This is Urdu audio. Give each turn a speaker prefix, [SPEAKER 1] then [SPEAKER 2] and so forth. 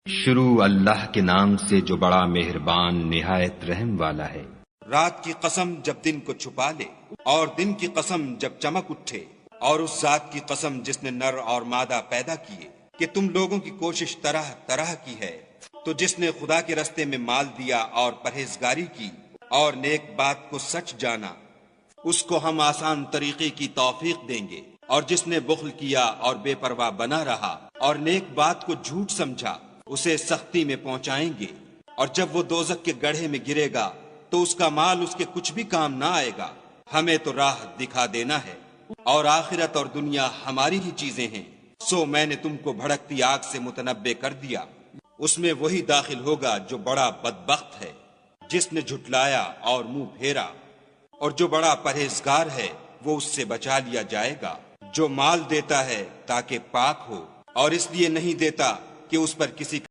[SPEAKER 1] شروع اللہ کے نام سے جو بڑا مہربان نہایت رحم والا ہے۔
[SPEAKER 2] رات کی قسم جب دن کو چھپا لے، اور دن کی قسم جب چمک اٹھے، اور اس ذات کی قسم جس نے نر اور مادہ پیدا کیے کہ تم لوگوں کی کوشش طرح طرح کی ہے، تو جس نے خدا کے رستے میں مال دیا اور پرہیزگاری کی اور نیک بات کو سچ جانا، اس کو ہم آسان طریقے کی توفیق دیں گے۔ اور جس نے بخل کیا اور بے پرواہ بنا رہا اور نیک بات کو جھوٹ سمجھا، اسے سختی میں پہنچائیں گے۔ اور جب وہ دوزخ کے گڑھے میں گرے گا تو اس کا مال اس کے کچھ بھی کام نہ آئے گا۔ ہمیں تو راہ دکھا دینا ہے، اور آخرت اور دنیا ہماری ہی چیزیں ہیں، سو میں نے تم کو بھڑکتی آگ سے متنبع کر دیا۔ اس میں وہی داخل ہوگا جو بڑا بدبخت ہے، جس نے جھٹلایا اور منہ پھیرا، اور جو بڑا پرہیزگار ہے وہ اس سے بچا لیا جائے گا۔ جو مال دیتا ہے تاکہ پاک ہو، اور اس لیے نہیں دیتا کہ اس پر کسی